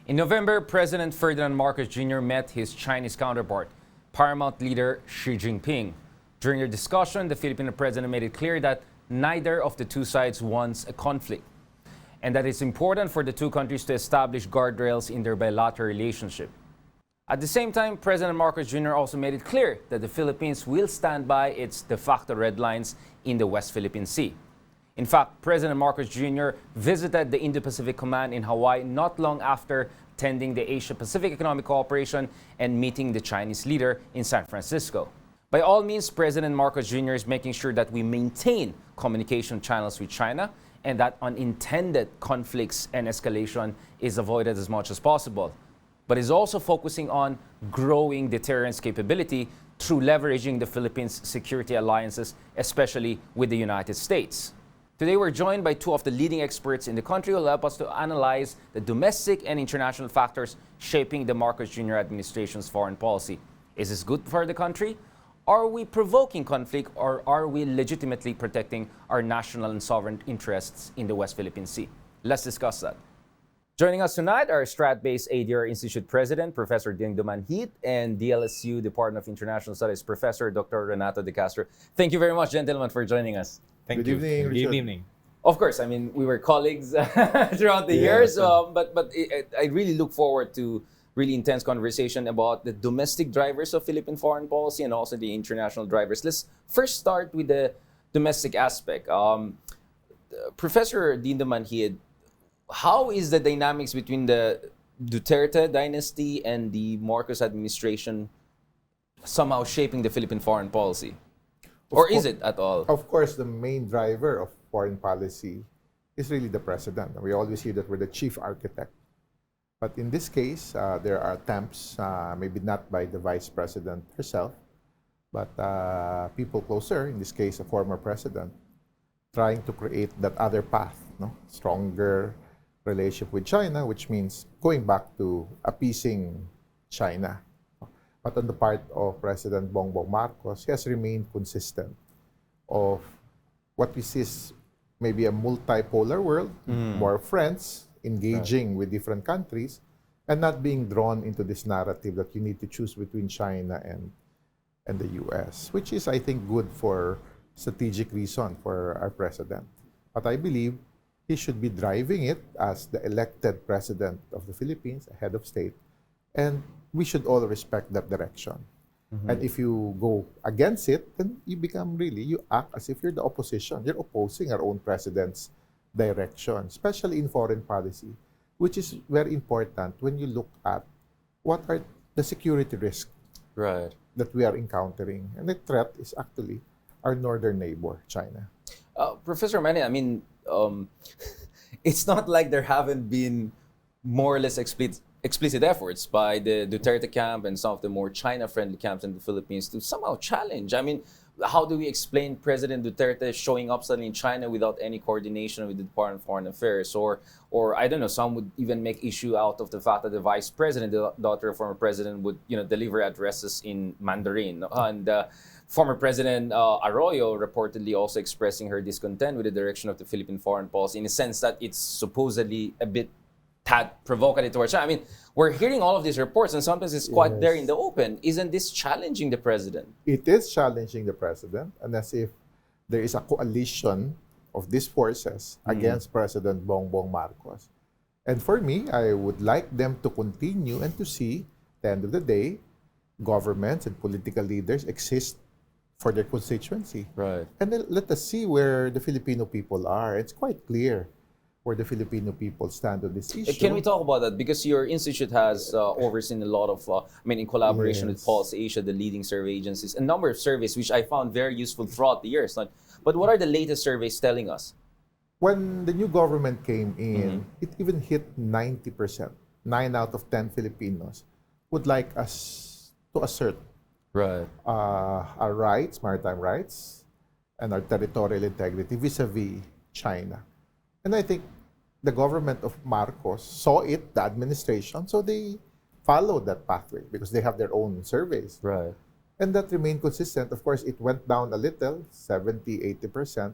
In November, President Ferdinand Marcos Jr. met his Chinese counterpart, paramount leader Xi Jinping. During their discussion, the Philippine president made it clear that neither of the two sides wants a conflict, and that it's important for the two countries to establish guardrails in their bilateral relationship. At the same time, President Marcos Jr. also made it clear that the Philippines will stand by its de facto red lines in the West Philippine Sea. In fact, President Marcos Jr. visited the Indo-Pacific Command in Hawaii not long after attending the Asia-Pacific Economic Cooperation and meeting the Chinese leader in San Francisco. By all means, President Marcos Jr. is making sure that we maintain communication channels with China and that unintended conflicts and escalation is avoided as much as possible. But is also focusing on growing deterrence capability through leveraging the Philippines' security alliances, especially with the United States. Today, we're joined by two of the leading experts in the country who will help us to analyze the domestic and international factors shaping the Marcos Jr. administration's foreign policy. Is this good for the country? Are we provoking conflict, or are we legitimately protecting our national and sovereign interests in the West Philippine Sea? Let's discuss that. Joining us tonight are Strat-based ADR Institute President, Professor Dindo Manhit, and DLSU Department of International Studies Professor Dr. Renato de Castro. Thank you very much, gentlemen, for joining us. Good evening, Good evening. Of course, I mean, we were colleagues throughout the years, but I really look forward to really intense conversation about the domestic drivers of Philippine foreign policy and also the international drivers. Let's first start with the domestic aspect. Professor Dindo Manhit, how is the dynamics between the Duterte dynasty and the Marcos administration somehow shaping the Philippine foreign policy? Or is it at all? Of course, the main driver of foreign policy is really the president. We always hear that we're the chief architect. But in this case, there are attempts, maybe not by the vice president herself, but people closer, in this case, a former president, trying to create that other path, stronger relationship with China, which means going back to appeasing China. But on the part of President Bongbong Marcos, he has remained consistent of what we see is maybe a multipolar world, more friends, engaging with different countries, and not being drawn into this narrative that you need to choose between China and the US, which is, I think, good for strategic reason for our president. But I believe he should be driving it as the elected president of the Philippines, head of state, and we should all respect that direction. And if you go against it, then you act as if you're the opposition. You're opposing our own president's direction, especially in foreign policy, which is very important when you look at what are the security risks that we are encountering. And the threat is actually our northern neighbor, China. Professor Manhit, I mean, it's not like there haven't been more or less explicit efforts by the Duterte camp and some of the more China-friendly camps in the Philippines to somehow challenge. I mean, how do we explain President Duterte showing up suddenly in China without any coordination with the Department of Foreign Affairs? Or I don't know, some would even make issue out of the fact that the vice president, the daughter of former president, would deliver addresses in Mandarin. And former President Arroyo reportedly also expressing her discontent with the direction of the Philippine foreign policy in a sense that it's supposedly a bit provocative towards China. I mean, we're hearing all of these reports and sometimes it's quite there in the open. Isn't this challenging the president? It is challenging the president, and as if there is a coalition of these forces against President Bongbong Marcos. And for me, I would like them to continue and to see, at the end of the day, governments and political leaders exist for their constituency. Right. And then let us see where the Filipino people are. It's quite clear where the Filipino people stand on this issue. Can we talk about that? Because your institute has overseen a lot of, in collaboration with Pulse Asia, the leading survey agencies, a number of surveys which I found very useful throughout the years. But what are the latest surveys telling us? When the new government came in, it even hit 90%. 9 out of 10 Filipinos would like us to assert our rights, maritime rights, and our territorial integrity vis-a-vis China. And I think the government of Marcos saw it, the administration, so they followed that pathway because they have their own surveys. Right. And that remained consistent. Of course, it went down a little, 70, 80%.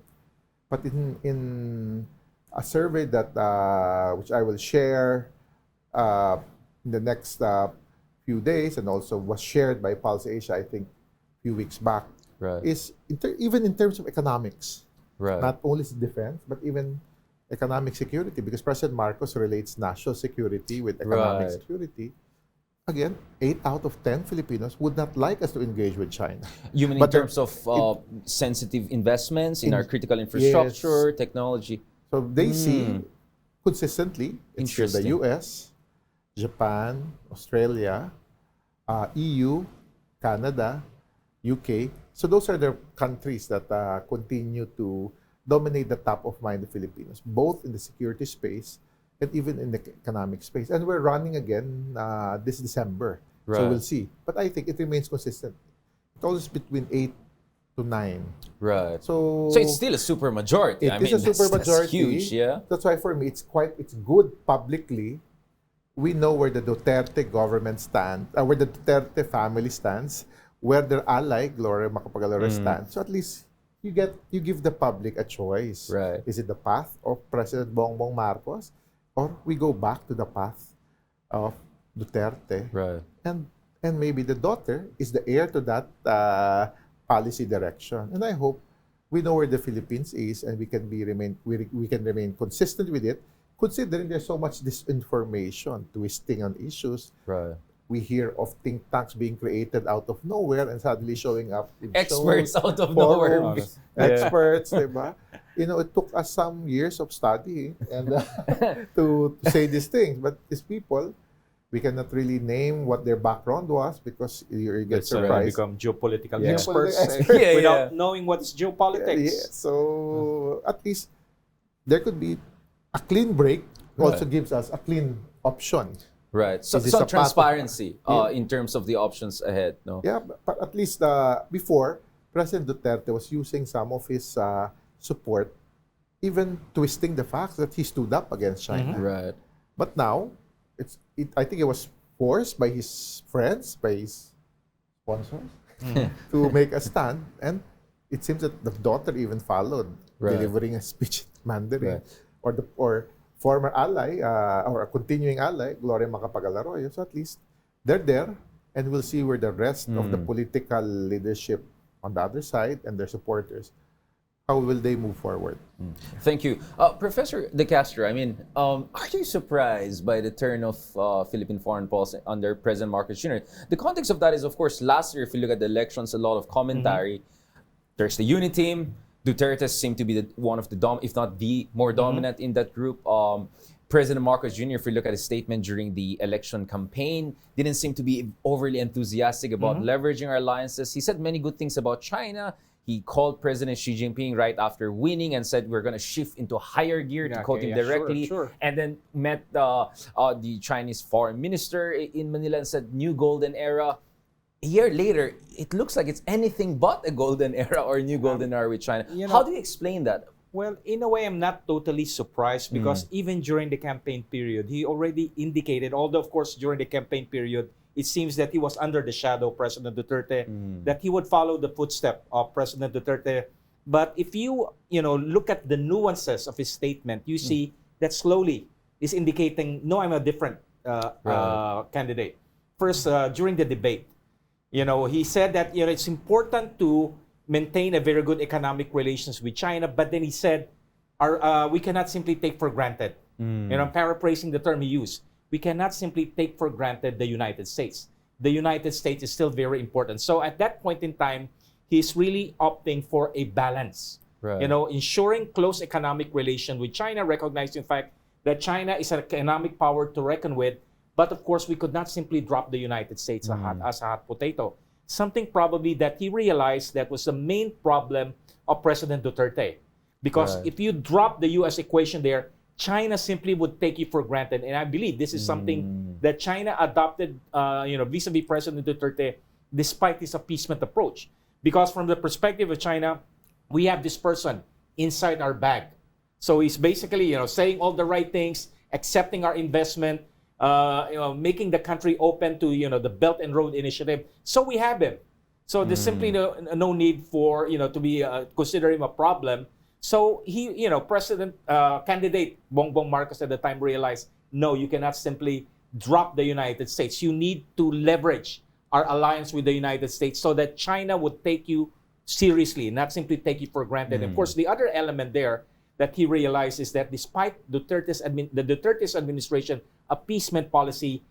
But in a survey that which I will share in the next few days, and also was shared by Pulse Asia, I think, a few weeks back, Right. is even in terms of economics, Right. not only defense, but even economic security, because President Marcos relates national security with economic Right. security. Again, 8 out of 10 Filipinos would not like us to engage with China. You mean in But terms of sensitive investments in our critical infrastructure, technology? So they see consistently, it's the Interesting. US, Japan, Australia, EU, Canada, UK. So those are the countries that continue to dominate the top of mind of Filipinos, both in the security space and even in the economic space. And we're running again this December. So Right. we'll see. But I think it remains consistent. It's always between 8 to 9. Right. So So it's still a super majority. it is a super That's majority. huge, yeah. That's why for me it's good publicly. We know where the Duterte government stands, where the Duterte family stands, where their ally Gloria Macapagal-Arroyo stands. So at least you give the public a choice. Right. Is it the path of President Bongbong Marcos, or we go back to the path of Duterte? Right. And maybe the daughter is the heir to that policy direction. And I hope we know where the Philippines is, and we can remain consistent with it, considering there's so much disinformation, twisting on issues. Right. We hear of think tanks being created out of nowhere and suddenly showing up in Experts shows, out of nowhere. forums, Yeah. experts, diba? You know, it took us some years of study and to say these things. But these people, we cannot really name what their background was, because you get That's why we surprised. become geopolitical Yeah. experts Geopolitical Yeah, without yeah. knowing what is geopolitics. Yeah, so at least there could be a clean break. Also Right. gives us a clean option. Right. So Is this some a path of- transparency Yeah. in terms of the options ahead, no? Yeah, but at least before, President Duterte was using some of his support, even twisting the facts that he stood up against China. Right. But now, I think it was forced by his friends, by his sponsors, to make a stand. And it seems that the daughter even followed, Right. delivering a speech in Mandarin. Right. Or former ally, or a continuing ally, Gloria Macapagal-Arroyo. So at least they're there, and we'll see where the rest of the political leadership on the other side and their supporters, how will they move forward? Thank you. Professor De Castro, I mean, are you surprised by the turn of Philippine foreign policy under President Marcos Jr.? The context of that is, of course, last year, if you look at the elections, a lot of commentary. There's the unity team. Duterte seemed to be one of the, if not the more dominant in that group. President Marcos Jr., if we look at his statement during the election campaign, didn't seem to be overly enthusiastic about leveraging our alliances. He said many good things about China. He called President Xi Jinping right after winning and said, we're going to shift into higher gear, to quote him directly. Sure. And then met the Chinese foreign minister in Manila and said, new golden era. A year later, it looks like it's anything but a golden era or new golden era with China. You know- How do you explain that? Well, in a way, I'm not totally surprised because even during the campaign period, he already indicated, although, of course, during the campaign period, it seems that he was under the shadow of President Duterte, that he would follow the footstep of President Duterte. But if you look at the nuances of his statement, you see that slowly is indicating, no, I'm a different candidate. First, during the debate, he said that it's important to maintain a very good economic relations with China, but then he said, we cannot simply take for granted. I'm paraphrasing the term he used. We cannot simply take for granted the United States. The United States is still very important. So at that point in time, he's really opting for a balance. Right. Ensuring close economic relation with China, recognizing the fact that China is an economic power to reckon with. But of course, we could not simply drop the United States as a hot potato. Something probably that he realized that was the main problem of President Duterte. Because if you drop the U.S. equation there, China simply would take you for granted. And I believe this is something that China adopted, vis-a-vis President Duterte, despite his appeasement approach. Because from the perspective of China, we have this person inside our bag. So he's basically, saying all the right things, accepting our investment, making the country open to, the Belt and Road Initiative. So we have him. So there's simply no need for, to be consider him a problem. So he, President candidate Bongbong Marcos at the time realized, no, you cannot simply drop the United States. You need to leverage our alliance with the United States so that China would take you seriously, not simply take you for granted. Of course, the other element there that he realized is that despite the Duterte's administration appeasement policy,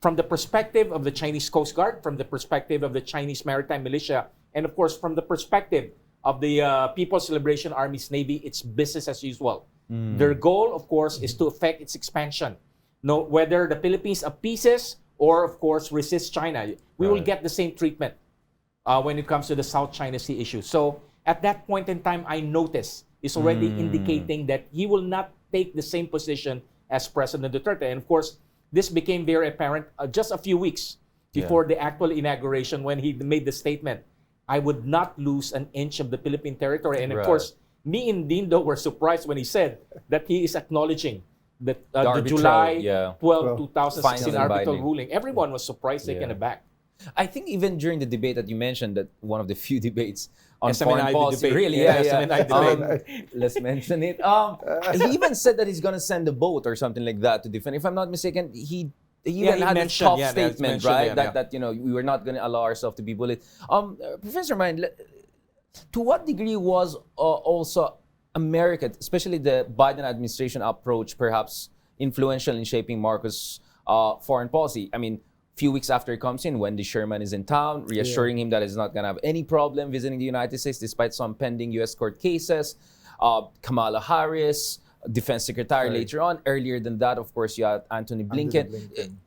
from the perspective of the Chinese Coast Guard, from the perspective of the Chinese Maritime Militia, and of course, from the perspective of the People's Liberation Army's Navy, it's business as usual. Their goal, of course, is to affect its expansion. No, whether the Philippines appeases or, of course, resists China, we will get the same treatment when it comes to the South China Sea issue. So at that point in time, I noticed is already indicating that he will not take the same position as President Duterte. And of course, this became very apparent just a few weeks before the actual inauguration when he made the statement, I would not lose an inch of the Philippine territory. And of course, me and Dindo were surprised when he said that he is acknowledging the July 12, 2016 arbitral ruling. Everyone was surprised, taken aback. I think even during the debate that you mentioned, that one of the few debates on SMNI foreign policy, debate. really, SMNI debate. Let's mention it. He even said that he's going to send a boat or something like that to defend. If I'm not mistaken, he even had a tough statement, right? That you know, we were not going to allow ourselves to be bullied. Professor Manhit, to what degree was also America, especially the Biden administration approach, perhaps influential in shaping Marcos' foreign policy? I mean, few weeks after he comes in, Wendy Sherman is in town, reassuring him that he's not going to have any problem visiting the United States despite some pending U.S. court cases. Kamala Harris, Defense Secretary later on. Earlier than that, of course, you had Anthony Blinken.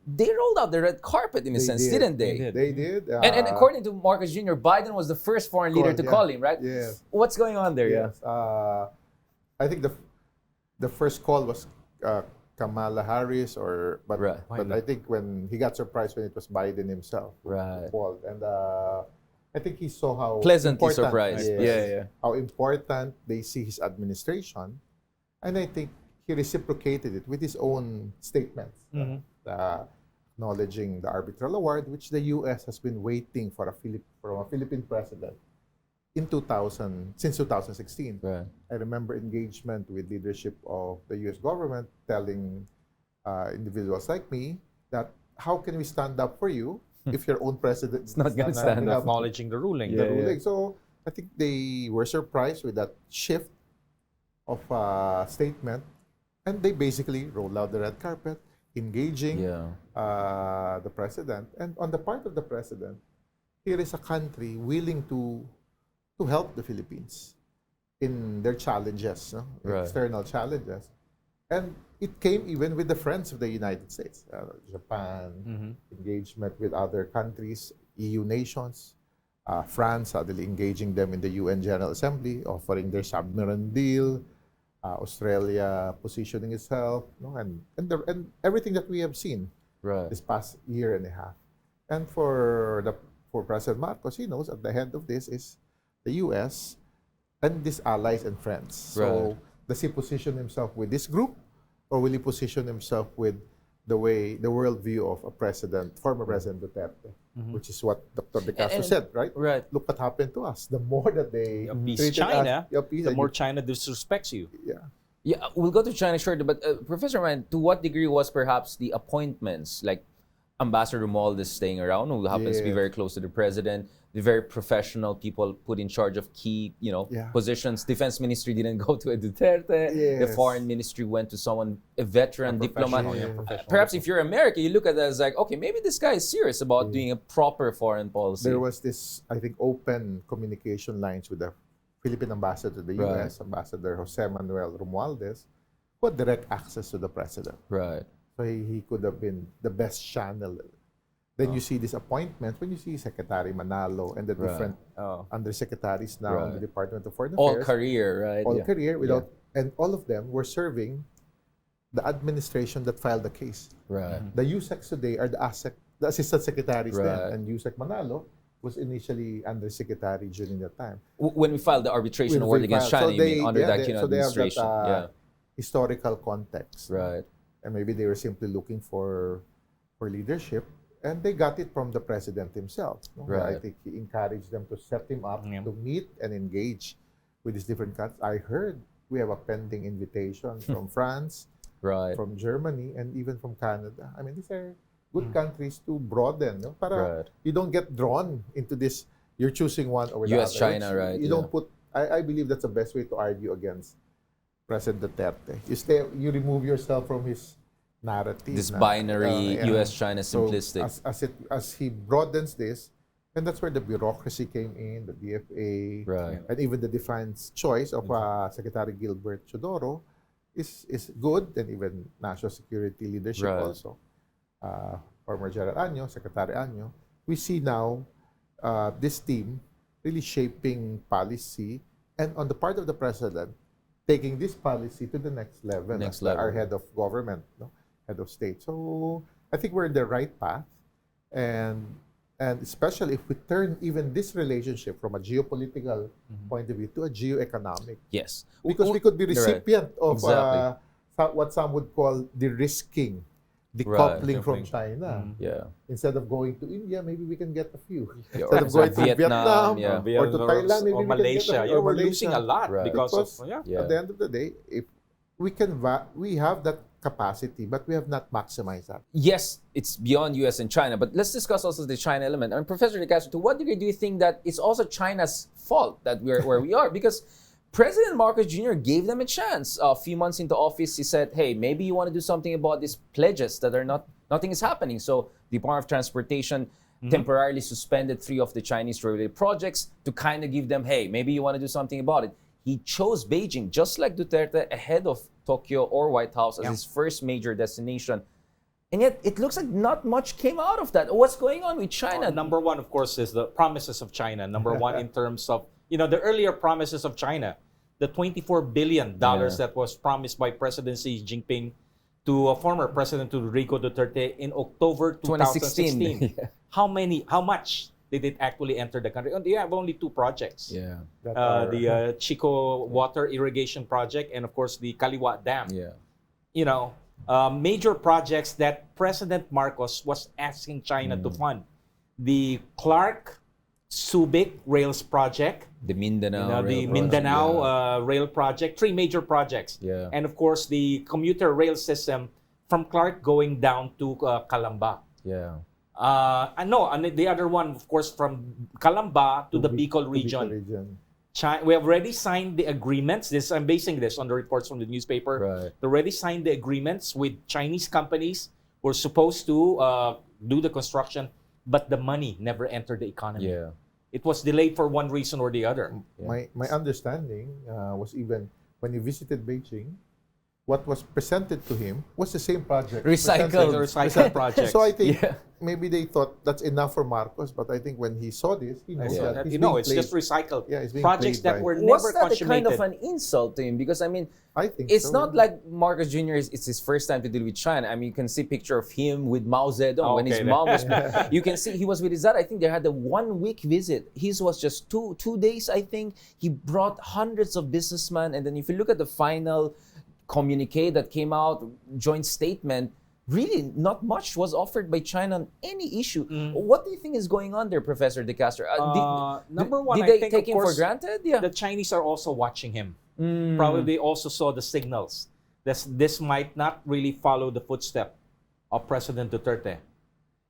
They rolled out the red carpet in a sense, didn't they? They did. And according to Marcos Jr., Biden was the first foreign leader to call him, right? Yes. What's going on there? Yes. I think the first call was Kamala Harris, but I think when he got surprised when it was Biden himself who called, and I think he saw how pleasantly surprised. How important they see his administration, and I think he reciprocated it with his own statements, acknowledging the arbitral award, which the U.S. has been waiting for from a Philippine president since 2016. I remember engagement with leadership of the U.S. government telling individuals like me that how can we stand up for you if your own president is not going to stand up, acknowledging the ruling. So I think they were surprised with that shift of statement, and they basically rolled out the red carpet, engaging the president. And on the part of the president, here is a country willing to help the Philippines in their challenges, external challenges. And it came even with the friends of the United States, Japan, engagement with other countries, EU nations, France suddenly engaging them in the UN General Assembly, offering their submarine deal, Australia positioning itself, and everything that we have seen this past year and a half. And for President Marcos, he knows at the head of this is the U.S. and these allies and friends. So does he position himself with this group, or will he position himself with the worldview of former President Duterte, which is what Dr. Castro said, right? Look what happened to us. The more that they appease China, the more China disrespects you. Yeah, we'll go to China shortly, but Professor Manhit, to what degree was perhaps the appointments, like Ambassador Romualdez staying around, who happens to be very close to the president, the very professional people put in charge of key, positions. Defense Ministry didn't go to a Duterte. The Foreign Ministry went to a veteran diplomat. Perhaps if you're American, you look at that as like, okay, maybe this guy is serious about doing a proper foreign policy. There was this, I think, open communication lines with the Philippine ambassador to the U.S., Ambassador Jose Manuel Romualdez, who had direct access to the president. So he could have been the best channel. Then you see these appointments when you see Secretary Manalo and the different undersecretaries now in the Department of Foreign Affairs. All career, right? Career and all of them were serving the administration that filed the case. The USECs today are the assistant secretaries then, and USEC Manalo was initially undersecretary during that time. When we filed the arbitration award against China, you mean, under the Aquino administration. They have that, historical context. And maybe they were simply looking for leadership, and they got it from the president himself. I think he encouraged them to set him up to meet and engage with these different countries. I heard we have a pending invitation from France, Right. from Germany, and even from Canada. I mean, these are good countries to broaden, no? Para Right. you don't get drawn into this, you're choosing one over the US, other. China, Which right, You yeah. don't put, I believe that's the best way to argue against President Duterte. You remove yourself from his narrative. This binary yeah. US-China So simplistic. as he broadens this, and that's where the bureaucracy came in, the DFA, Right. and even the defense choice of Secretary Gilbert Chodoro is good, and even national security leadership Right. also. Former General Año, Secretary Año, we see now this team really shaping policy, and on the part of the president, taking this policy to the next level, Next as level. our head of government, no? Head of state. So I think we're in the right path, and especially if we turn even this relationship from a geopolitical point of view to a geoeconomic, Yes. because we could be You're right. recipient of Exactly. what some would call de-risking, decoupling from China. Yeah. Instead of going to India, maybe we can get a few. Yeah, Instead of going to Vietnam, Vietnam, yeah. or to Thailand, maybe or we can get Malaysia. a- You or were Malaysia. losing a lot Right. because Because of yeah. Yeah. at the end of the day, if we we have that capacity, but we have not maximized that. Yes, it's beyond US and China, but let's discuss also the China element. I mean, Professor De Castro, to what degree do you think that it's also China's fault that we're where we are? Because President Marcos Jr. gave them a chance. A few months into office, he said, hey, maybe you want to do something about these pledges that are nothing is happening. So the Department of Transportation temporarily suspended 3 of the Chinese railway projects to kind of give them, hey, maybe you want to do something about it. He chose Beijing, just like Duterte, ahead of Tokyo or White House as his first major destination. And yet, it looks like not much came out of that. What's going on with China? Number one, of course, is the promises of China. Number one, in terms of, the earlier promises of China, the $24 billion that was promised by President Xi Jinping to former President Rodrigo Duterte in October 2016. 2016. Yeah. How much did it actually enter the country? They have only 2 projects. Yeah. That are- The Chico Water Irrigation Project and, of course, the Kaliwa Dam. Yeah. Major projects that President Marcos was asking China to fund. The Clark Subic Rails Project, The Mindanao. the Rail Mindanao Project, Rail Project, 3 major projects. Yeah. And of course, the commuter rail system from Clark going down to Calamba. yeah. And the other one, of course, from Calamba to the Bicol region. We have already signed the agreements. I'm basing this on the reports from the newspaper. Right. They already signed the agreements with Chinese companies who are supposed to do the construction, but the money never entered the economy. Yeah. It was delayed for one reason or the other. My understanding was, even when he visited Beijing, what was presented to him was the same project. Recycled. The recycled projects. So I think Yeah. maybe they thought that's enough for Marcos, but I think when he saw this, he knows that he's being it's just played. recycled. Yeah, it's being projects played that by- were Was never that a kind consummated. of an insult to him? Because, I mean, I think it's so. not like Marcos Jr. It's his first time to deal with China. I mean, you can see picture of him with Mao Zedong when his Okay. mom was. You can see he was with his dad. I think they had a 1-week visit. His was just two days. I think he brought hundreds of businessmen, and then if you look at the final communique that came out, joint statement, really not much was offered by China on any issue. What do you think is going on there, Professor De Castro? Number one, did I they think, take of him for course, granted? Yeah. the Chinese are also watching him. Probably they also saw the signals. This might not really follow the footstep of President Duterte.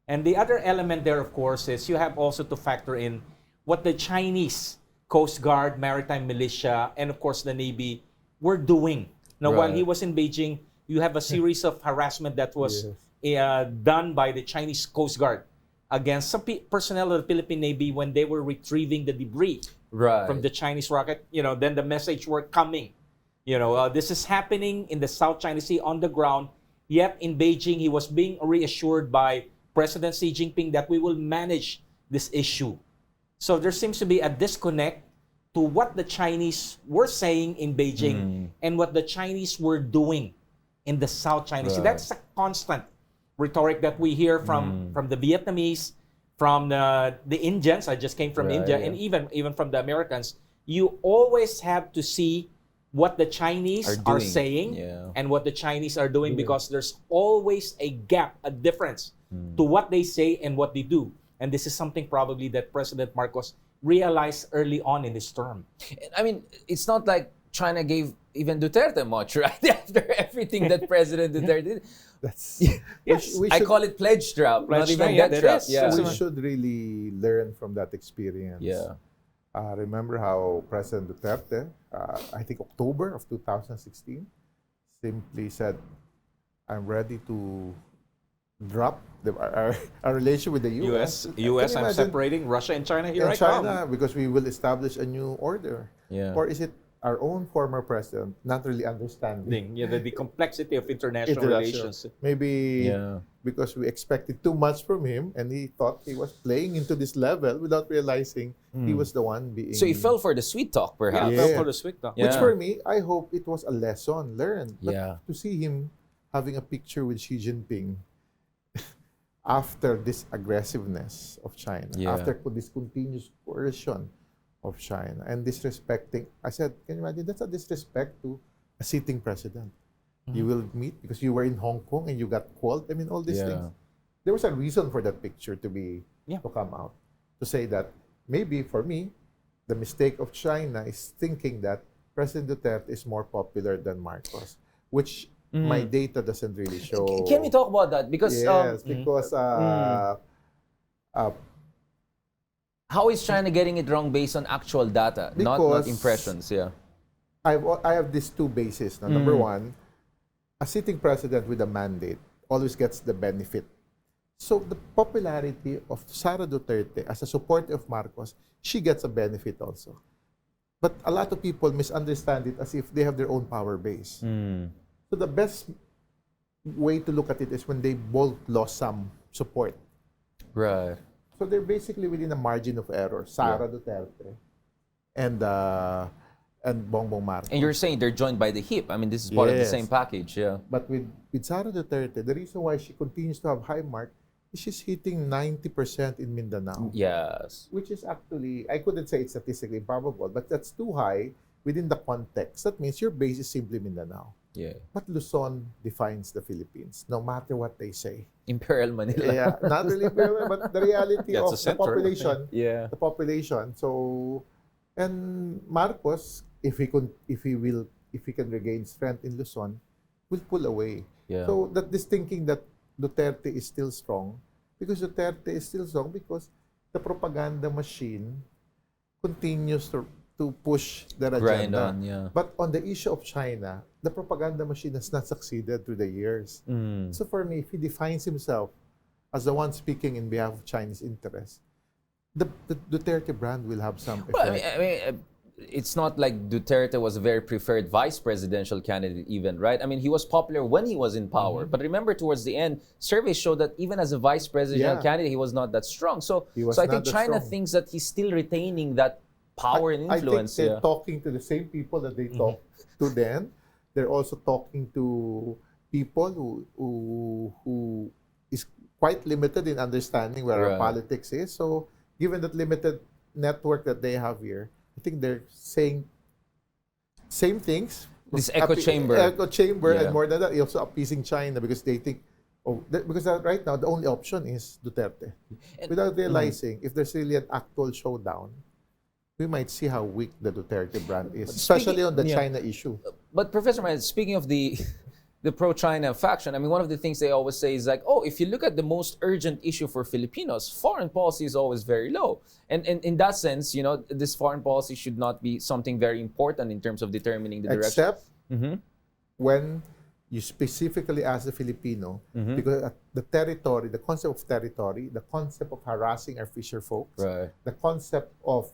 And the other element there, of course, is you have also to factor in what the Chinese Coast Guard, Maritime Militia, and of course the Navy were doing. Now, while he Right. was in Beijing, you have a series of harassment that was done by the Chinese Coast Guard against some personnel of the Philippine Navy when they were retrieving the debris Right. from the Chinese rocket. Then the message were coming. This is happening in the South China Sea on the ground. Yet in Beijing, he was being reassured by President Xi Jinping that we will manage this issue. So there seems to be a disconnect to what the Chinese were saying in Beijing and what the Chinese were doing in the South China Sea. Right. That's a constant rhetoric that we hear from the Vietnamese, from the Indians. I just came from Right, India, yeah. and even from the Americans. You always have to see what the Chinese Are are doing. saying Yeah. and what the Chinese are doing, because there's always a gap, a difference to what they say and what they do. And this is something probably that President Marcos realized early on in his term. I mean, it's not like China gave even Duterte much, right? After everything that President Duterte did. That's Yes. we I should, call it pledge trap, not Pledge even trap, yeah, debt that trap. is. Yeah. we should really learn from that experience. Yeah. Remember how President Duterte, I think October of 2016, simply said, "I'm ready to drop our relation with the U.S. US, Can you I'm imagine? separating Russia and China. Here And I come. China, because we will establish a new order." Yeah. Or is it our own former president not really understanding Yeah, the complexity of international international? relations. Maybe Yeah. because we expected too much from him, and he thought he was playing into this level without realizing he was the one being. So he fell for the sweet talk, perhaps. Yeah. For the sweet talk. Yeah. Which for me, I hope it was a lesson learned. But Yeah. to see him having a picture with Xi Jinping after this aggressiveness of China, Yeah. after this continuous coercion of China and disrespecting, I said, can you imagine? That's a disrespect to a sitting president. You will meet because you were in Hong Kong and you got called. I mean, all these Yeah. things. There was a reason for that picture to come out, to say that maybe for me, the mistake of China is thinking that President Duterte is more popular than Marcos, which my data doesn't really show. Can we talk about that? Because Yes, because how is China getting it wrong based on actual data, not Because- impressions? Yeah. I have these two bases. Now, number one, a sitting president with a mandate always gets the benefit. So the popularity of Sara Duterte as a supporter of Marcos, she gets a benefit also. But a lot of people misunderstand it as if they have their own power base. So the best way to look at it is when they both lost some support. Right. So they're basically within a margin of error. Sara Duterte and Bongbong Marcos. And you're saying they're joined by the hip. I mean, this is part of the Yes. same package. Yeah. But with Sara Duterte, the reason why she continues to have high mark is she's hitting 90% in Mindanao. Yes. Which is actually, I couldn't say it's statistically improbable, but that's too high within the context. That means your base is simply Mindanao. Yeah. But Luzon defines the Philippines, no matter what they say. Imperial Manila. Yeah, not really, but the reality That's of the the center. population. Yeah. The population. So, and Marcos, if he can regain strength in Luzon, will pull away. Yeah. So that this thinking that Duterte is still strong, because Duterte is still strong because the propaganda machine continues to push their Grind agenda. on, yeah. But on the issue of China, the propaganda machine has not succeeded through the years. So for me, if he defines himself as the one speaking in behalf of Chinese interests, the Duterte brand will have some effect. Well, I mean, it's not like Duterte was a very preferred vice presidential candidate even, right? I mean, he was popular when he was in power. But remember, towards the end, surveys showed that even as a vice presidential Yeah. candidate, he was not that strong. So, He was so I not think that China strong. thinks that he's still retaining that power and influence. I think they're Yeah. talking to the same people that they talked to then. They're also talking to people who is quite limited in understanding where Right. our politics is. So, given that limited network that they have here, I think they're saying same things. This echo chamber. Echo chamber, Yeah. and more than that, also appeasing China because they think, because right now the only option is Duterte. Without realizing if there's really an actual showdown, we might see how weak the Duterte brand is, especially on the yeah. China issue. But Professor Manhit, speaking of the pro-China faction, I mean, one of the things they always say is like, oh, if you look at the most urgent issue for Filipinos, foreign policy is always very low. And in that sense, you know, this foreign policy should not be something very important in terms of determining the direction. Except when you specifically ask the Filipino, because the territory, the concept of territory, the concept of harassing our fisher folks, Right. the concept of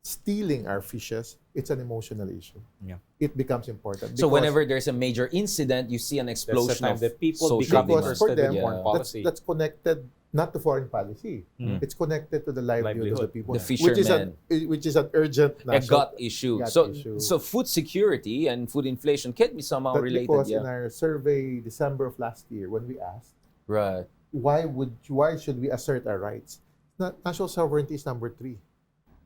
stealing our fishes, it's an emotional issue. Yeah. It becomes important. So because- whenever there's a major incident, you see an That's the explosion time of that people social become demand. Because for interested in them, foreign policy. that's connected not to foreign policy. It's connected to the livelihood of the Livelihood. people. The which is an urgent a national gut issue. gut So, issue. so food security and food inflation can be somehow But related. because Yeah. in our survey December of last year, when we asked Right. why should we assert our rights, national sovereignty is number 3.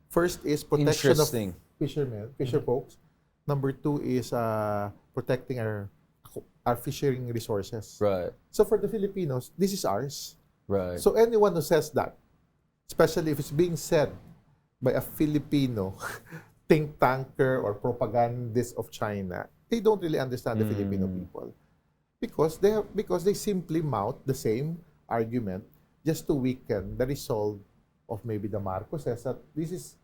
First is protection of Interesting. fisher folks. Number 2 is protecting our fishing resources. Right. So for the Filipinos, this is ours. Right. So anyone who says that, especially if it's being said by a Filipino think tanker or propagandist of China, they don't really understand the Filipino people. Because they simply mount the same argument just to weaken the resolve of maybe the Marcoses that this is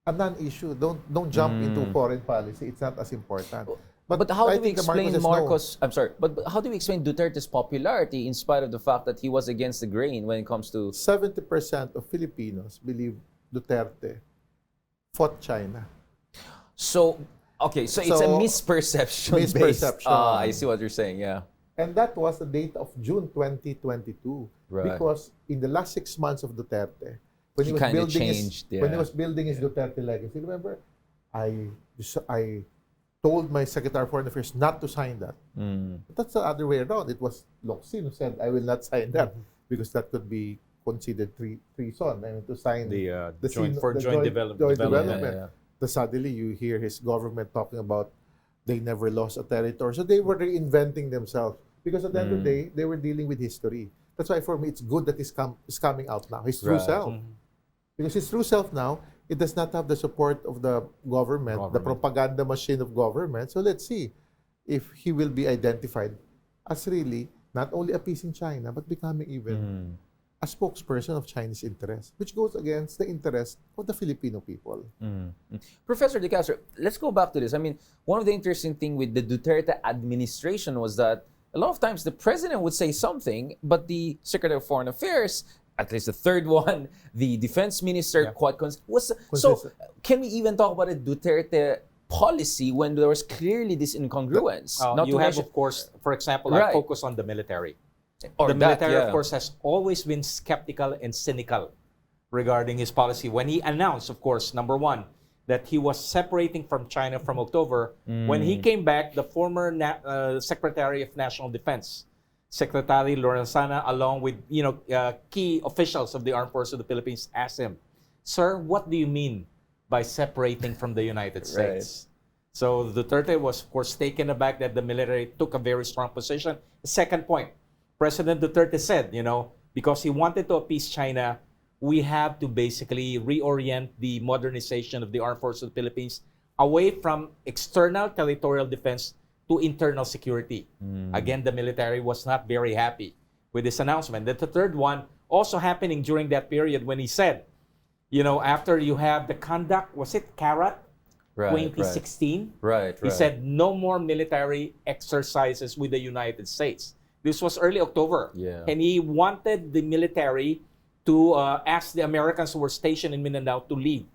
a non-issue. Don't jump into foreign policy. It's not as important. But how I do we think the explain Marcoses Marcos? I'm sorry, but how do we explain Duterte's popularity in spite of the fact that he was against the grain when it comes to 70% of Filipinos believe Duterte fought China. So, okay, so it's a misperception. Misperception. I see what you're saying, yeah. And that was the date of June 2022. Right. Because in the last 6 months of Duterte, when He he was kinda building changed, when he yeah. was building his Duterte legacy, remember, I told my Secretary of Foreign Affairs not to sign that. But that's the other way around. It was Locsin who said, I will not sign that because that could be considered treason. I mean, to sign The joint development. Yeah. So suddenly you hear his government talking about they never lost a territory. So they were reinventing themselves because at the end of the day, they were dealing with history. That's why for me, it's good that he's coming out now. His true Right. self. Because his true self now, it does not have the support of the government, the propaganda machine of government. So let's see if he will be identified as really not only appeasing China, but becoming even a spokesperson of Chinese interests, which goes against the interest of the Filipino people. Professor De Castro, let's go back to this. I mean, one of the interesting things with the Duterte administration was that a lot of times the president would say something, but the Secretary of Foreign Affairs, at least the third one, the defense minister, quite was so. Can we even talk about a Duterte policy when there was clearly this incongruence? Not You to have, mention, of course, for example, Right. I focus on the military. or The that, military, yeah. of course, has always been skeptical and cynical regarding his policy. When he announced, of course, number one, that he was separating from China from October, when he came back, the former Secretary of National Defense, Secretary Lorenzana, along with key officials of the Armed Forces of the Philippines, asked him, "Sir, what do you mean by separating from the United States?" So Duterte was, of course, taken aback that the military took a very strong position. Second point, President Duterte said, because he wanted to appease China, we have to basically reorient the modernization of the Armed Forces of the Philippines away from external territorial defense to internal security. Again, the military was not very happy with this announcement. The third one, also happening during that period when he said, after you have the conduct, was it Karat? 2016? Right. He said no more military exercises with the United States. This was early October. Yeah. And he wanted the military to ask the Americans who were stationed in Mindanao to leave.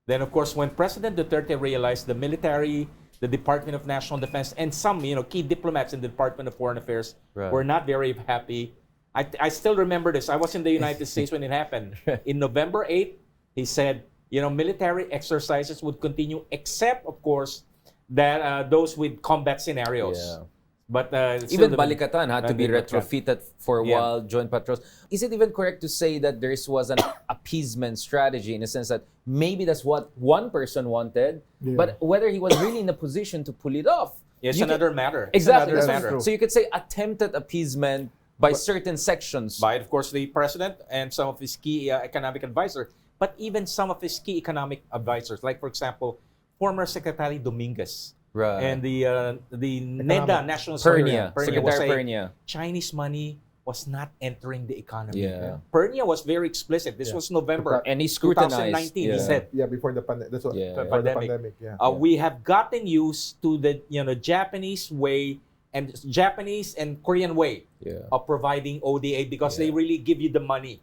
Then, of course, when President Duterte realized the military, the Department of National Defense, and some key diplomats in the Department of Foreign Affairs were not very happy. I still remember this. I was in the United States when it happened. In November 8th, he said, military exercises would continue, except, of course, that those with combat scenarios. Yeah. But Even Balikatan had to be Balikatan. retrofitted for a while, joint patrols. Is it even correct to say that there was an appeasement strategy in the sense that maybe that's what one person wanted, but whether he was really in a position to pull it off? it's you another matter. Exactly. It's So, another matter. so you could say attempted appeasement by certain sections. By, of course, the president and some of his key economic advisors, but even some of his key economic advisors, like, for example, former Secretary Dominguez. Right. And the NEDA, National Pernia, was Secretary saying Pernia. Chinese money was not entering the economy. Yeah. Pernia was very explicit. This was November And he scrutinized. 2019. He said, Before the pandemic. That's what, Yeah. before the Pandemic. pandemic. we have gotten used to the Japanese way and Japanese and Korean way of providing ODA because they really give you the money.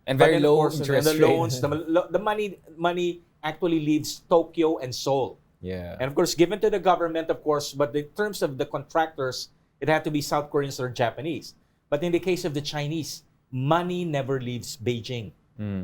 And But very then, of low course, interest and the loans, rate. the money actually leaves Tokyo and Seoul. Yeah. And of course, given to the government, of course, but in terms of the contractors, it had to be South Koreans or Japanese. But in the case of the Chinese, money never leaves Beijing.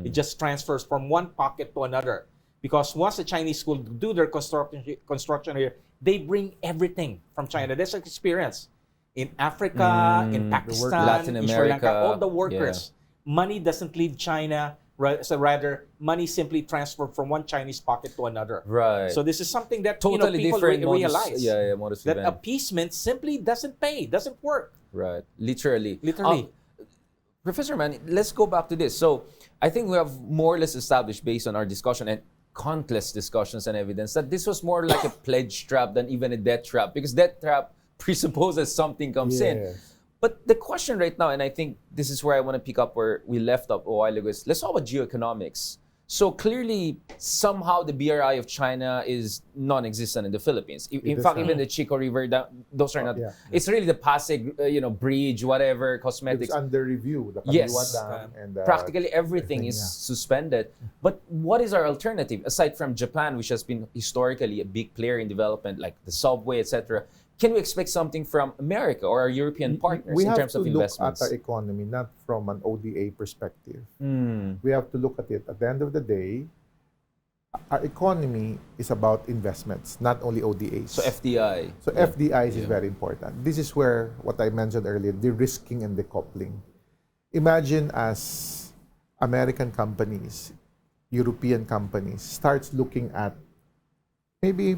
It just transfers from one pocket to another. Because once the Chinese will do their construction here, they bring everything from China. That's an experience. In Africa, in Pakistan, Latin in Sri Lanka, America, all the workers. Money doesn't leave China. So rather, money simply transferred from one Chinese pocket to another. Right. So this is something that Totally people different realize. modus That vivendi. appeasement simply doesn't pay, doesn't work. Right. Literally. Literally. Professor Manny, let's go back to this. So I think we have more or less established based on our discussion and countless discussions and evidence that this was more like a pledge trap than even a debt trap, because debt trap presupposes something comes in. Yes. But the question right now, and I think this is where I want to pick up where we left up a while ago, is let's talk about geoeconomics. So clearly, somehow the BRI of China is non-existent in the Philippines. In fact, even the Chico River, those are not. Yeah. It's really the Pasig, bridge, whatever, cosmetics. It's under review. The Yes. Kaliwa Dam and Practically everything is yeah. suspended. But what is our alternative aside from Japan, which has been historically a big player in development, like the subway, etc.? Can we expect something from America or our European partners we in terms of have to look investments? at our economy not from an ODA perspective. Mm. We have to look at it. At the end of the day, our economy is about investments, not only ODAs. So FDI. So FDIs is very important. This is where what I mentioned earlier, de-risking and decoupling. Imagine as American companies, European companies starts looking at maybe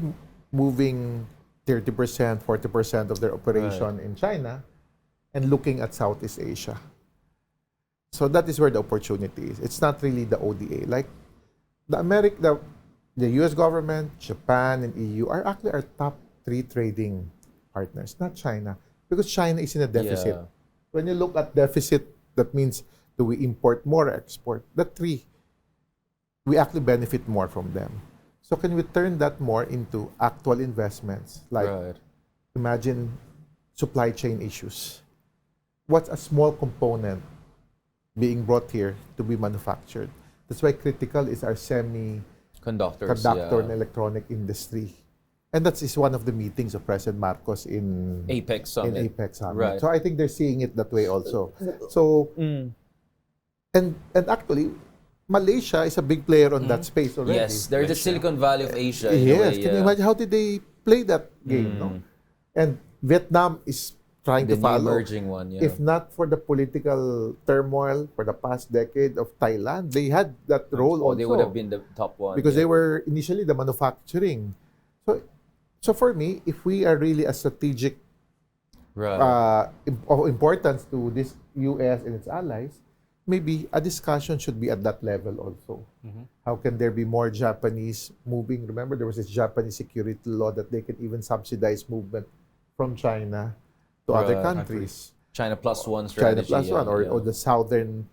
moving 30%, 40% of their operation in China and looking at Southeast Asia. So that is where the opportunity is. It's not really the ODA. Like the US government, Japan, and EU are actually our top 3 trading partners, not China. Because China is in a deficit. Yeah. When you look at deficit, that means do we import more or export? The 3, we actually benefit more from them. So can we turn that more into actual investments? Like imagine supply chain issues. What's a small component being brought here to be manufactured? That's why critical is our Conductor and electronic industry. And that is one of the meetings of President Marcos in APEC Summit. Right. So I think they're seeing it that way also. So and actually Malaysia is a big player on that space already. Yes, they're the Silicon Valley of Asia. In a Yes, way, can you imagine how did they play that game? No? And Vietnam is trying the to follow. emerging one, yeah. If not for the political turmoil for the past decade of Thailand, they had that role also. They would have been the top one. Because they were initially the manufacturing. So for me, if we are really a strategic of importance to this US and its allies, maybe a discussion should be at that level also. How can there be more Japanese moving? Remember, there was this Japanese security law that they can even subsidize movement from China to other countries. China plus one strategy. China plus one, or the southern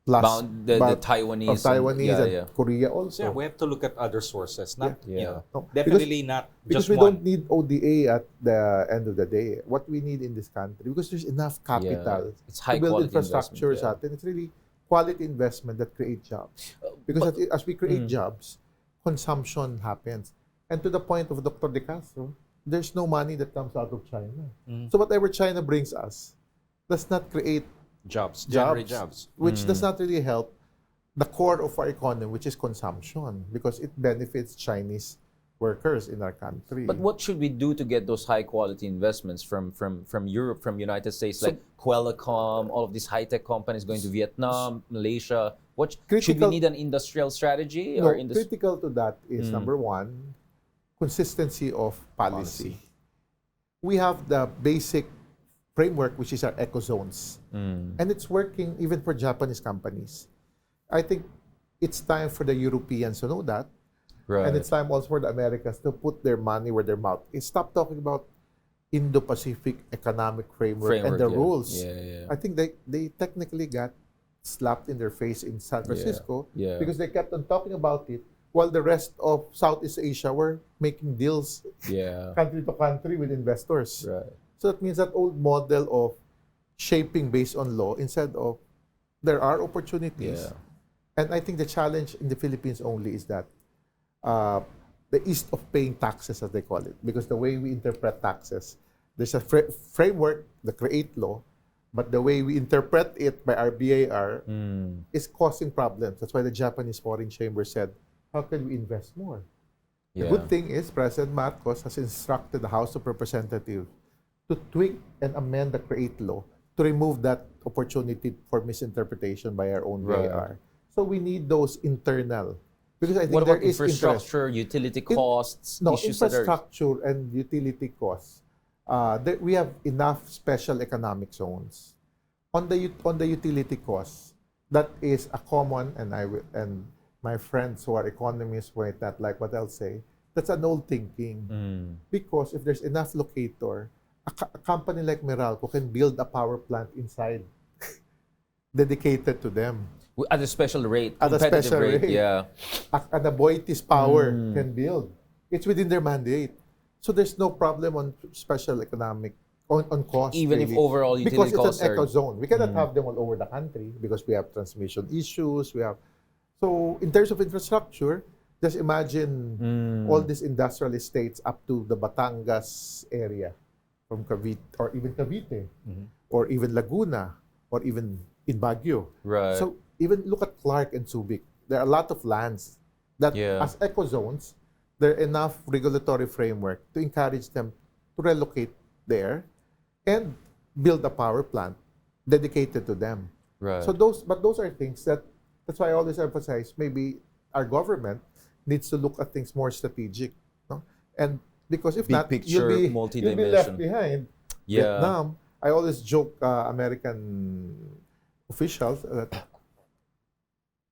plus the Taiwanese. And Korea also. So yeah, we have to look at other sources, not No, definitely not because just we one. don't need ODA at the end of the day. What we need in this country, because there's enough capital It's high to build quality infrastructure investment, sa atin. It's really quality investment that create jobs. Because as we create jobs, consumption happens. And to the point of Dr. De Castro, there's no money that comes out of China. So whatever China brings us does not create Generate jobs. which does not really help the core of our economy, which is consumption, because it benefits Chinese workers in our country. But what should we do to get those high quality investments from Europe, from United States, like Qualcomm, all of these high tech companies going to Vietnam, Malaysia? Should we need an industrial strategy? No, critical to that is number one, consistency of policy. We have the basic framework, which is our eco zones. And it's working even for Japanese companies. I think it's time for the Europeans to know that. And it's time also for the Americans to put their money where their mouth is. Stop talking about Indo-Pacific economic framework and the rules. I think they technically got slapped in their face in San Francisco because they kept on talking about it while the rest of Southeast Asia were making deals country to country with investors. So that means that old model of shaping based on law instead of there are opportunities. And I think the challenge in the Philippines only is that the ease of paying taxes, as they call it, because the way we interpret taxes, there's a framework, the create law, but the way we interpret it by our BAR is causing problems. That's why the Japanese Foreign Chamber said, how can we invest more? The good thing is President Marcos has instructed the House of Representatives to tweak and amend the create law to remove that opportunity for misinterpretation by our own BAR. So we need those internal. Because I think what about there is infrastructure, utility costs, issues infrastructure and utility costs. We have enough special economic zones. On the utility costs, that is a common, and my friends who are economists might not like what I'll say. That's an old thinking. Because if there's enough locator, a company like Meralco can build a power plant inside dedicated to them. At a special rate, At a competitive special rate. yeah. And the Boitis Power can build. It's within their mandate. So there's no problem on special economic, on cost. Even if really. overall utility Because it's costs an are... eco zone. We cannot have them all over the country because we have transmission issues. So in terms of infrastructure, just imagine all these industrial estates up to the Batangas area, from Cavite, or even Cavite, or even Laguna, or even in Baguio. Right. So even look at Clark and Subic. There are a lot of lands that, as eco zones, there are enough regulatory framework to encourage them to relocate there and build a power plant dedicated to them. Right. So those are things that's why I always emphasize, maybe our government needs to look at things more strategic, no? And because if Big not, picture, you'll be left multi-dimension. behind. Yeah. Vietnam, I always joke American officials that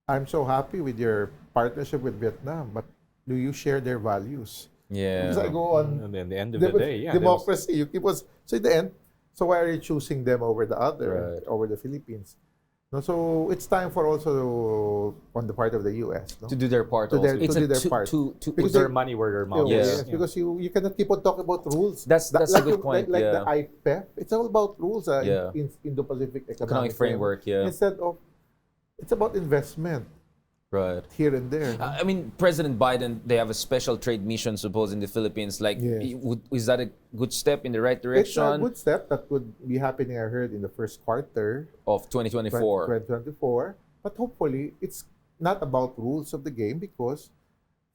I'm so happy with your partnership with Vietnam, but do you share their values? Yeah. Because I go on And then the end of the day, yeah, democracy. You keep us. So in the end, so why are you choosing them over the other, Right. over the Philippines? No, so it's time for also on the part of the U.S. No? To do their part To also. their- to do their part. put Because their they- money where their mouth Yeah. is. Yes, because you cannot keep on talking about rules. That's a good point, Like yeah. the IPEF, it's all about rules Yeah. in Indo-Pacific Economic framework, yeah. Instead of, it's about investment Right. here and there. No? I mean, President Biden, they have a special trade mission, suppose, in the Philippines. Like, Yes. is that a good step in the right It's a direction good step that would be happening, I heard, in the first quarter of 2024? 2024. But hopefully, it's not about rules of the game because,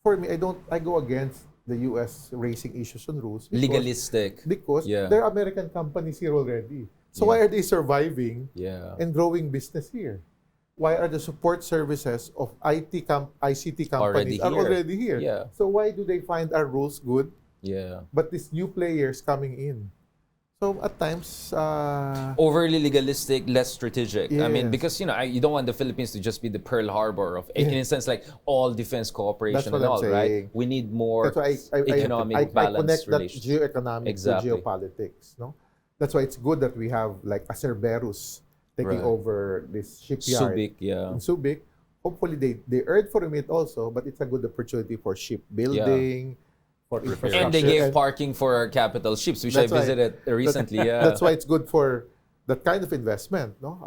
for me, I go against the U.S. raising issues on rules. Legalistic. Because Yeah. there are American companies here already. So why are they surviving Yeah. and growing business here? Why are the support services of ICT companies already here? Yeah. So why do they find our rules good, Yeah. but these new players coming in? So at times, Overly legalistic, less strategic. I mean, Yes. because you don't want the Philippines to just be the Pearl Harbor of, in a sense, like all defense cooperation That's what and I'm all, right? saying. We need more that's why economic I balance connect that relations. geoeconomic Exactly. to geopolitics. No, that's why it's good that we have like a Cerberus taking Right. over this shipyard. Subic, yeah. In Subic. Hopefully they earned from it also, but it's a good opportunity for shipbuilding, for infrastructure. And they gave parking for our capital ships, which I That's why- visited recently. Yeah. That's why it's good for that kind of investment, no?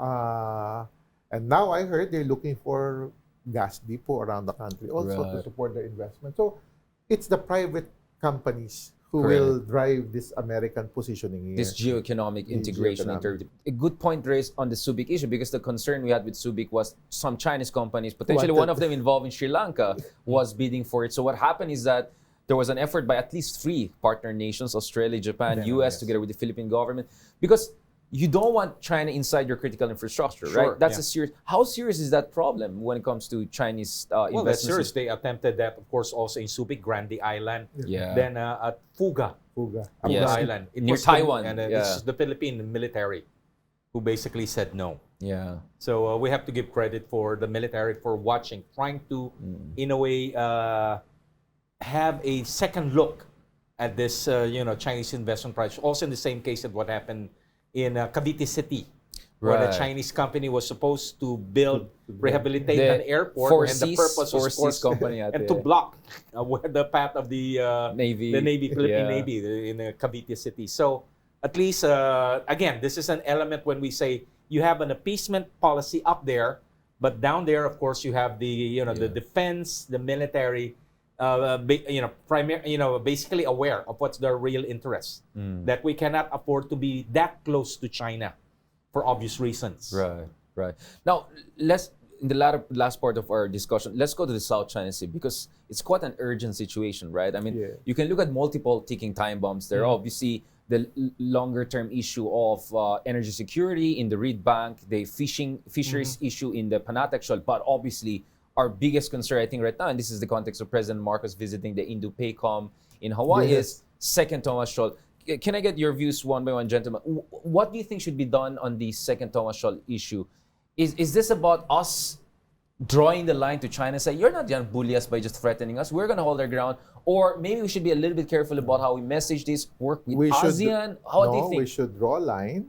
And now I heard they're looking for gas depot around the country also to Right. support their investment. So it's the private companies who Correct. will drive this American positioning here. This geoeconomic integration. Geoeconomic. A good point raised on the Subic issue, because the concern we had with Subic was some Chinese companies, potentially one of them involved in Sri Lanka, was bidding for it. So what happened is that there was an effort by at least 3 partner nations, Australia, Japan, Venom, US, yes. together with the Philippine government, because you don't want China inside your critical infrastructure, Sure, right? That's yeah. a serious. How serious is that problem when it comes to Chinese Well, that's investments? serious. They attempted that, of course, also in Subic, Grande Island. Yeah. Then at Fuga Fuga. Yes. Island. It Near was Taiwan, And yeah. it's the Philippine military who basically said no. Yeah. So we have to give credit for the military for watching, trying to, in a way, have a second look at this, Chinese investment project. Also in the same case of what happened in Cavite City, where the Right. Chinese company was supposed to build, rehabilitate The an airport, Four and the Seas- purpose Four was, of Seas course, company and to block the path of the Navy. Philippine Yeah. Navy in Cavite City. So at least, again, this is an element when we say you have an appeasement policy up there, but down there, of course, you have the defense, the military, basically aware of what's their real interests. That we cannot afford to be that close to China, for obvious reasons. Right, right. Now, in the last part of our discussion, let's go to the South China Sea, because it's quite an urgent situation, right? I mean, Yeah. you can look at multiple ticking time bombs there. Obviously, the longer-term issue of energy security in the Reed Bank, the fisheries issue in the Panatec Shoal, but obviously, our biggest concern, I think, right now, and this is the context of President Marcos visiting the Indo-PACOM in Hawaii, Yes. is Second Thomas Shoal. Can I get your views one by one, gentlemen? What do you think should be done on the Second Thomas Shoal issue? Is this about us drawing the line to China, say, you're not going to bully us by just threatening us. We're going to hold our ground. Or maybe we should be a little bit careful about how we message this, work with ASEAN. How do you think? We should draw a line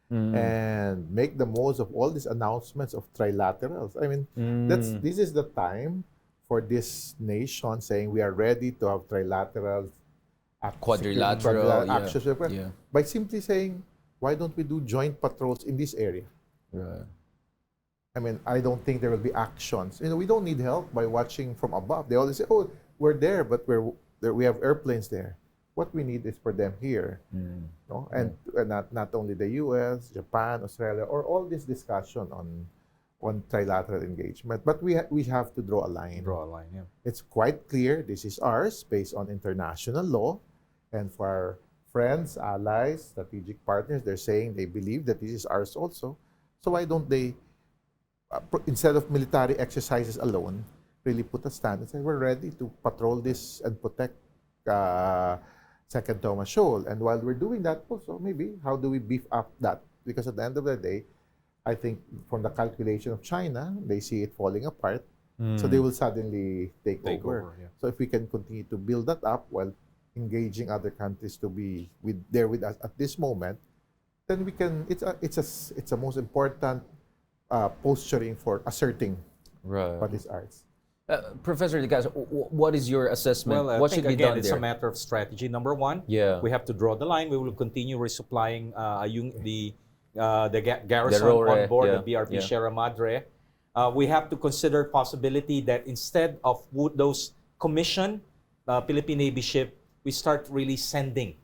and make the most of all these announcements of trilaterals. I mean, this is the time for this nation saying we are ready to have trilaterals, quadrilateral actions. By simply saying, why don't we do joint patrols in this area? Right. I mean, I don't think there will be actions. You know, we don't need help by watching from above. They always say, oh, we're there, but we have airplanes there. What we need is for them here. No? And not only the US, Japan, Australia, or all this discussion on trilateral engagement. But we have to draw a line. Yeah. It's quite clear this is ours based on international law. And for our friends, allies, strategic partners, they're saying they believe that this is ours also. So why don't they, instead of military exercises alone, really put a stand and say, we're ready to patrol this and protect Second Thomas Shoal. And while we're doing that also, maybe, how do we beef up that? Because at the end of the day, I think from the calculation of China, they see it falling apart. So they will suddenly take over. Yeah. So if we can continue to build that up while engaging other countries to be there with us at this moment, then we can, it's a most important posturing for asserting what is ours. Professor De Castro, what is your assessment? Well, what I think, should be again, done it's there? a matter of strategy. Number one, we have to draw the line. We will continue resupplying the garrison on board the BRP Sierra Madre. We have to consider possibility that instead of those commissioned Philippine Navy ship, we start really sending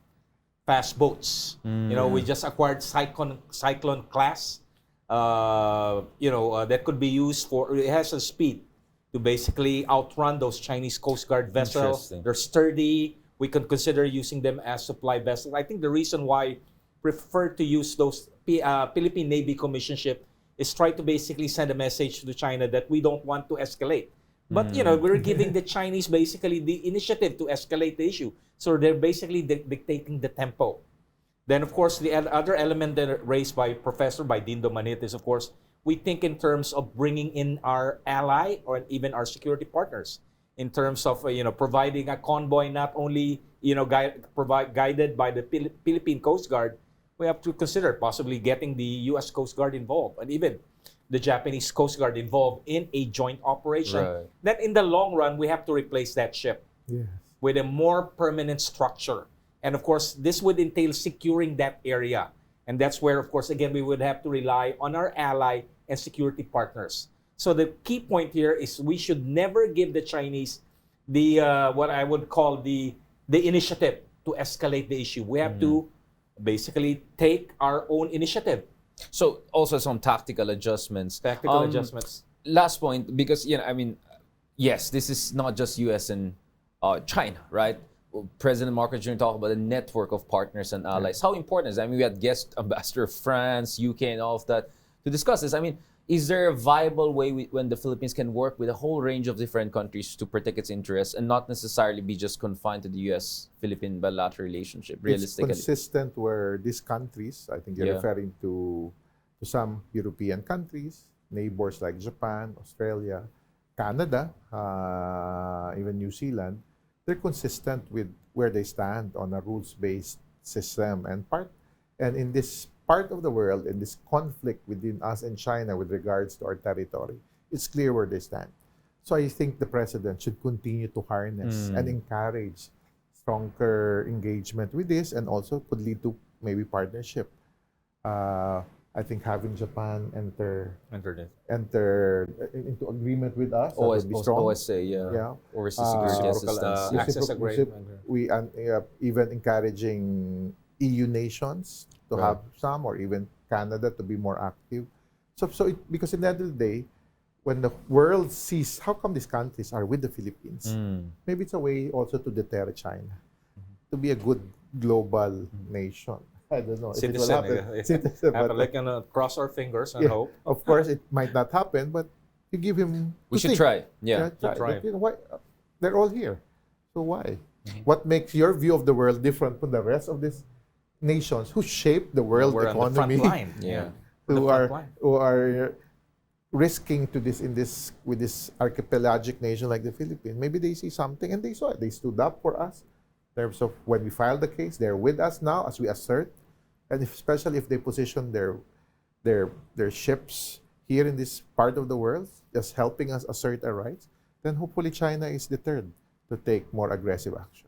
fast boats. You know, we just acquired Cyclone class. That could be used for. It has a speed to basically outrun those Chinese Coast Guard vessels. They're sturdy. We can consider using them as supply vessels. I think the reason why prefer to use those Philippine Navy commission ship is try to basically send a message to China that we don't want to escalate. But, we're giving the Chinese basically the initiative to escalate the issue. So they're basically dictating the tempo. Then, of course, the other element that raised by Dindo Manhit is, of course, we think in terms of bringing in our ally or even our security partners in terms of, providing a convoy, not only, guided by the Philippine Coast Guard. We have to consider possibly getting the U.S. Coast Guard involved and even the Japanese Coast Guard involved in a joint operation. Right. Then in the long run, we have to replace that ship with a more permanent structure. And of course, this would entail securing that area. And that's where, of course, again, we would have to rely on our ally and security partners. So the key point here is we should never give the Chinese the what I would call the initiative to escalate the issue. We have to basically take our own initiative. So also some tactical adjustments. Last point, because yes, this is not just U.S. and China, right? President Marcos Jr. talked about a network of partners and allies. How important is that? We had guest ambassador of France, UK, and all of that to discuss this. Is there a viable way when the Philippines can work with a whole range of different countries to protect its interests and not necessarily be just confined to the U.S.-Philippine bilateral relationship, realistically? It's consistent where these countries, I think you're referring to some European countries, neighbors like Japan, Australia, Canada, even New Zealand, they're consistent with where they stand on a rules-based system. And in this part of the world, in this conflict within us and China with regards to our territory, it's clear where they stand. So I think the president should continue to harness and encourage stronger engagement with this, and also could lead to maybe partnership. I think having Japan enter into agreement with us would be strong. OSA, Overseas Security Assistance. Access agreement. We even encouraging EU nations to have some, or even Canada to be more active. Because at the end of the day, when the world sees how come these countries are with the Philippines, maybe it's a way also to deter China, to be a good global nation. I don't know if it will happen. Cross our fingers and hope. Of course, it might not happen, but you give him. We should try. Try. Why? They're all here, so why? What makes your view of the world different from the rest of these nations who shape the world economy? On the front line. who are risking to this in this with this archipelagic nation like the Philippines. Maybe they see something and they saw it. They stood up for us. In terms of when we filed the case, they're with us now as we assert, and especially if they position their ships here in this part of the world, just helping us assert our rights, then hopefully China is deterred to take more aggressive action.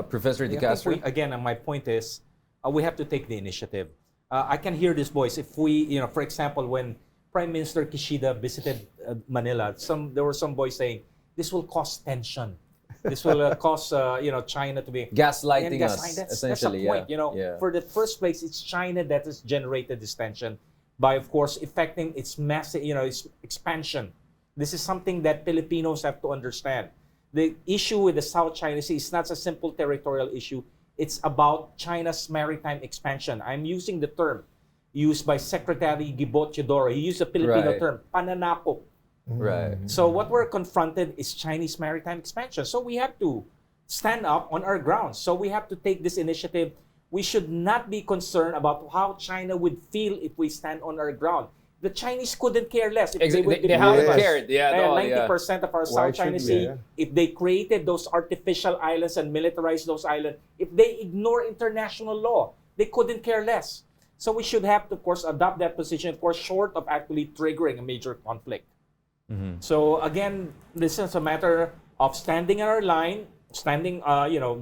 Professor De I think Castro? again, my point is, we have to take the initiative. I can hear this voice. If we, for example, when Prime Minister Kishida visited Manila, there were some voice saying this will cause tension. This will cause, China to be Gaslighting us, That's essentially. the point. Yeah. For the first place, it's China that has generated this tension by, of course, affecting its massive, its expansion. This is something that Filipinos have to understand. The issue with the South China Sea is not a simple territorial issue. It's about China's maritime expansion. I'm using the term used by Secretary Gibot Teodoro. He used a Filipino Right. term, pananakop. Right. So what we're confronted is Chinese maritime expansion. So we have to stand up on our grounds. So we have to take this initiative. We should not be concerned about how China would feel if we stand on our ground. The Chinese couldn't care less. If They haven't Yes. cared. Yeah, at all, 90% of our South China should Sea, we? if they created those artificial islands and militarized those islands, if they ignore international law, they couldn't care less. So we should have to, of course, adopt that position, of course, short of actually triggering a major conflict. So again, this is a matter of standing in our line,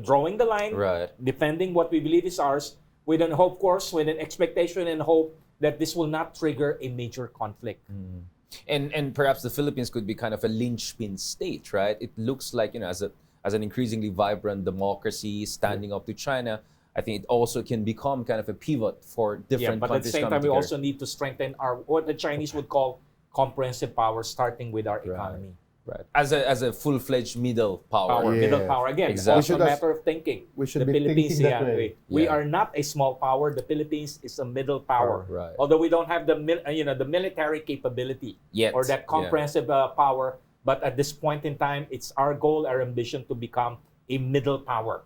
drawing the line, Right. defending what we believe is ours, with an hope, of course, with an expectation and hope that this will not trigger a major conflict. And perhaps the Philippines could be kind of a linchpin state, right? It looks like, as an increasingly vibrant democracy standing up to China, I think it also can become kind of a pivot for different But at the countries same coming time, we together. also need to strengthen what the Chinese would call comprehensive power, starting with our economy. Right. As a full-fledged middle power. Yeah. Middle power. Again, Exactly. it's also a We should matter of thinking. we should the be Philippines, thinking that way. We Yeah. are not a small power. The Philippines is a middle power. Right. Although we don't have the military capability Yet. or that comprehensive power, but at this point in time, it's our goal, our ambition to become a middle power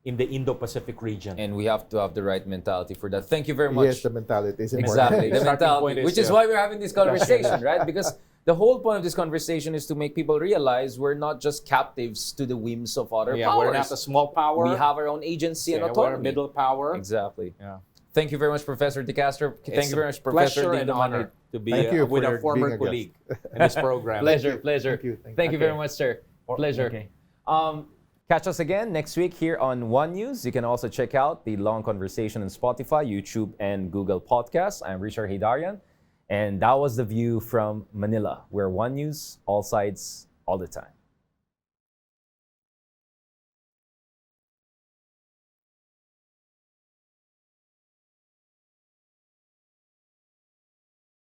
in the Indo-Pacific region. And we have to have the right mentality for that. Thank you very much. Yes, the mentality is important. Exactly, the Starting mentality, point is, which is yeah. why we're having this conversation, right? Because the whole point of this conversation is to make people realize we're not just captives to the whims of other powers. We're not a small power. We have our own agency and We're a autonomy. middle power. Exactly. Yeah. Thank you very much, Professor De Castro. Thank It's you very a much, Professor pleasure and Dindo. honor to be Thank you with for a former being a guest. colleague in this program. Pleasure, pleasure. Thank you, Thank you very Okay. much, sir. Pleasure. Okay. Catch us again next week here on One News. You can also check out the long conversation on Spotify, YouTube, and Google Podcasts. I'm Richard Hidarian, and that was The View from Manila. We're One News, all sides, all the time.